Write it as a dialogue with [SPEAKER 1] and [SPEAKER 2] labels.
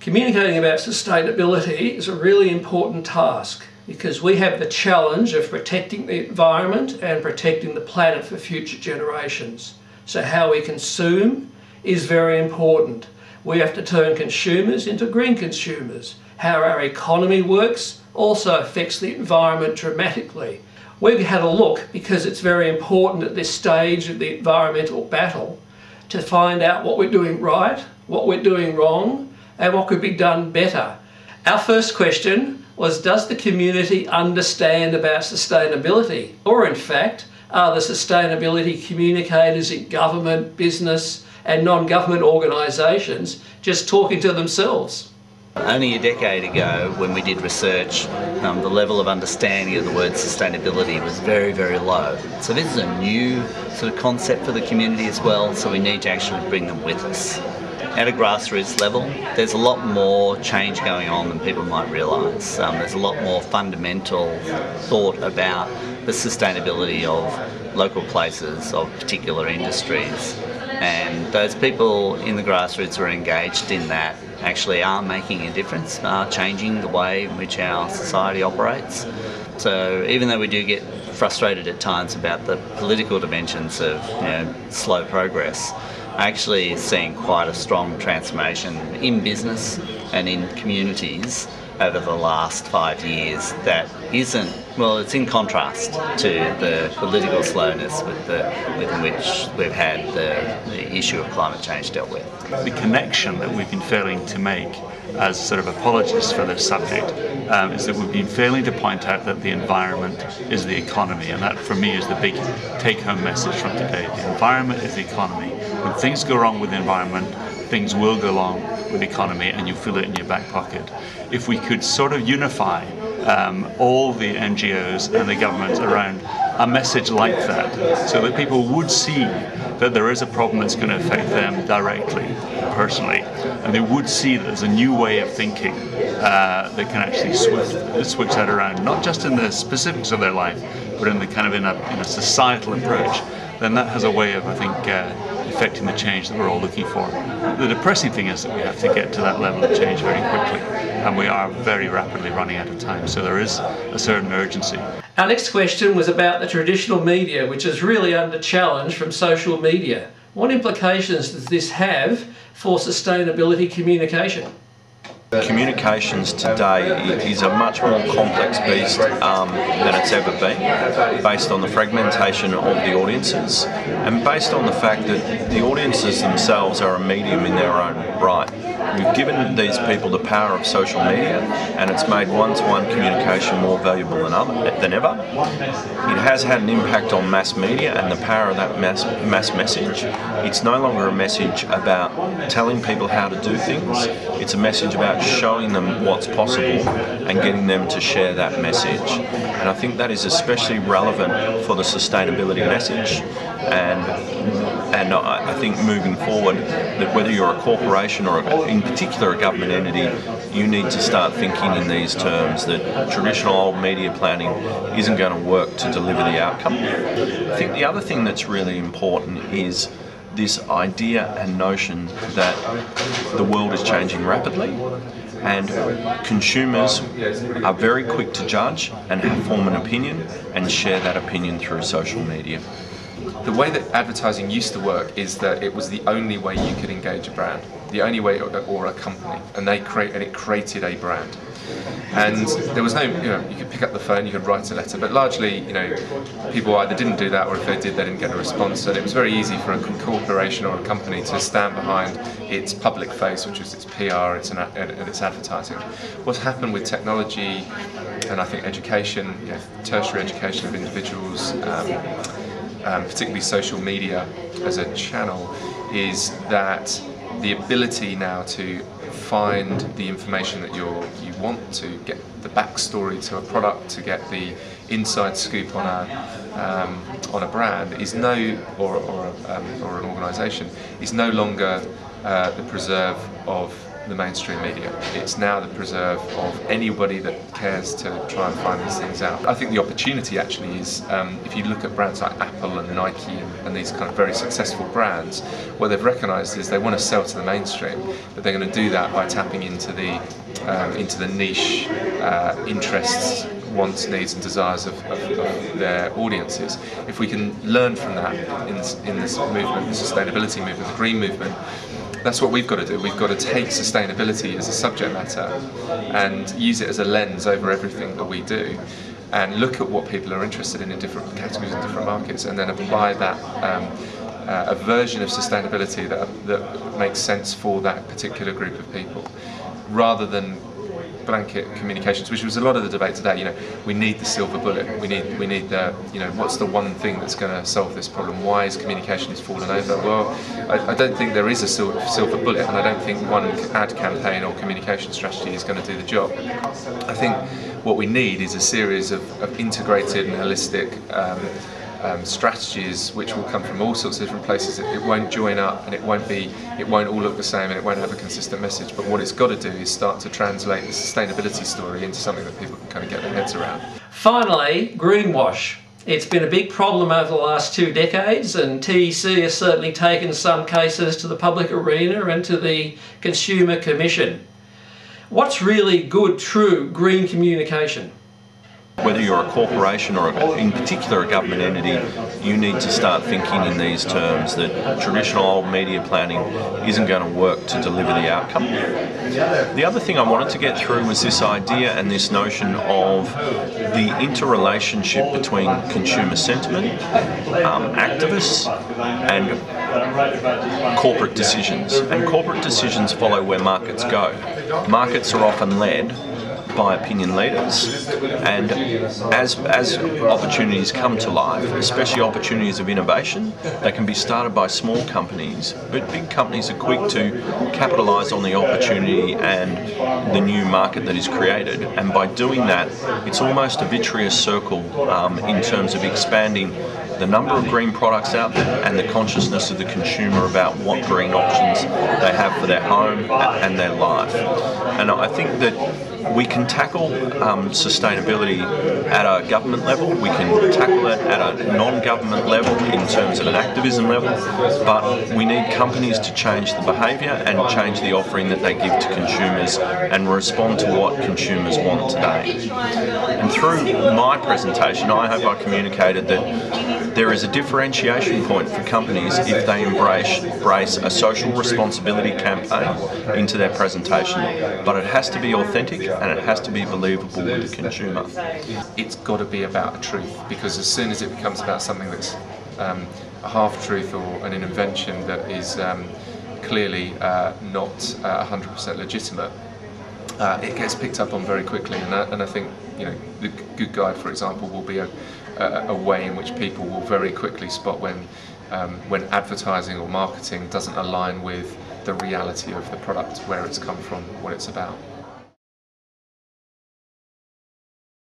[SPEAKER 1] Communicating about sustainability is a really important task because we have the challenge of protecting the environment and protecting the planet for future generations. So how we consume is very important. We have to turn consumers into green consumers. How our economy works also affects the environment dramatically. We've had a look, because it's very important at this stage of the environmental battle, to find out what we're doing right, what we're doing wrong, and what could be done better. Our first question was, does the community understand about sustainability? Or in fact, are the sustainability communicators in government, business and non-government organisations just talking to themselves?
[SPEAKER 2] Only a decade ago, when we did research, the level of understanding of the word sustainability was very, very low. So this is a new sort of concept for the community as well, so we need to actually bring them with us. At a grassroots level, there's a lot more change going on than people might realise. There's a lot more fundamental thought about the sustainability of local places, of particular industries. And those people in the grassroots who are engaged in that actually are making a difference, are changing the way in which our society operates. So even though we do get frustrated at times about the political dimensions of slow progress, actually seeing quite a strong transformation in business and in communities over the last 5 years that isn't, well, it's in contrast to the political slowness with which we've had the issue of climate change dealt with.
[SPEAKER 3] The connection that we've been failing to make as sort of apologists for this subject is that we've been failing to point out that the environment is the economy, and that for me is the big take-home message from today. The environment is the economy. When things go wrong with the environment, things will go wrong with the economy, and you feel it in your back pocket. If we could sort of unify all the NGOs and the government around a message like that, so that people would see that there is a problem that's going to affect them directly, personally, and they would see that there's a new way of thinking that can actually switch that around, not just in the specifics of their life, but in the kind of in a societal approach. Then that has a way of, I think, affecting the change that we're all looking for. The depressing thing is that we have to get to that level of change very quickly, and we are very rapidly running out of time, so there is a certain urgency.
[SPEAKER 1] Our next question was about the traditional media, which is really under challenge from social media. What implications does this have for sustainability communication?
[SPEAKER 4] Communications today is a much more complex beast than it's ever been, based on the fragmentation of the audiences and based on the fact that the audiences themselves are a medium in their own right. We've given these people the power of social media, and it's made one-to-one communication more valuable than ever. It has had an impact on mass media and the power of that mass message. It's no longer a message about telling people how to do things. It's a message about showing them what's possible and getting them to share that message. And I think that is especially relevant for the sustainability message. And I think moving forward, that whether you're a corporation or in particular a government entity, you need to start thinking in these terms, that traditional old media planning isn't going to work to deliver the outcome. I think the other thing that's really important is this idea and notion that the world is changing rapidly, and consumers are very quick to judge and form an opinion and share that opinion through social media.
[SPEAKER 5] The way that advertising used to work is that it was the only way you could engage a brand, the only way, or a company, and it created a brand. And there was no, you could pick up the phone, you could write a letter, but largely, people either didn't do that, or if they did, they didn't get a response. And it was very easy for a corporation or a company to stand behind its public face, which was its PR, and its advertising. What's happened with technology, and I think education, tertiary education of individuals, particularly social media as a channel, is that the ability now to find the information that you want, to get the backstory to a product, to get the inside scoop on a brand, is or an organisation, is no longer the preserve of the mainstream media. It's now the preserve of anybody that cares to try and find these things out. I think the opportunity actually is, if you look at brands like Apple and Nike and these kind of very successful brands, what they've recognised is they want to sell to the mainstream, but they're going to do that by tapping into the niche interests, wants, needs and desires of their audiences. If we can learn from that in this movement, the sustainability movement, the green movement, that's what we've got to do. We've got to take sustainability as a subject matter and use it as a lens over everything that we do, and look at what people are interested in different categories and different markets, and then apply that a version of sustainability that makes sense for that particular group of people, rather than blanket communications, which was a lot of the debate today. You know, we need the silver bullet. We need the, you know, what's the one thing that's going to solve this problem? Why is communications fallen over? Well, I don't think there is a silver bullet, and I don't think one ad campaign or communication strategy is going to do the job. I think what we need is a series of integrated and holistic strategies, which will come from all sorts of different places. It won't join up, and it won't all look the same, and it won't have a consistent message. But what it's got to do is start to translate the sustainability story into something that people can kind of get their heads around.
[SPEAKER 1] Finally, greenwash. It's been a big problem over the last 2 decades, and TEC has certainly taken some cases to the public arena and to the Consumer Commission. What's really good, true green communication?
[SPEAKER 4] Whether you're a corporation or in particular a government entity, you need to start thinking in these terms that traditional old media planning isn't going to work to deliver the outcome. The other thing I wanted to get through was this idea and this notion of the interrelationship between consumer sentiment, activists and corporate decisions. And corporate decisions follow where markets go. Markets are often led by opinion leaders, and as opportunities come to life, especially opportunities of innovation, they can be started by small companies, but big companies are quick to capitalise on the opportunity and the new market that is created, and by doing that it's almost a virtuous circle in terms of expanding the number of green products out there and the consciousness of the consumer about what green options they have for their home and their life. And I think that we can tackle sustainability at a government level, we can tackle it at a non-government level in terms of an activism level, but we need companies to change the behaviour and change the offering that they give to consumers and respond to what consumers want today. And through my presentation, I hope I communicated that there is a differentiation point for companies if they embrace a social responsibility campaign into their presentation, but it has to be authentic and it has to be believable with the consumer.
[SPEAKER 5] It's got to be about a truth, because as soon as it becomes about something that's a half-truth or an invention that is clearly not 100% legitimate, it gets picked up on very quickly. And I think, you know, the Good Guide, for example, will be a way in which people will very quickly spot when advertising or marketing doesn't align with the reality of the product, where it's come from, what it's about.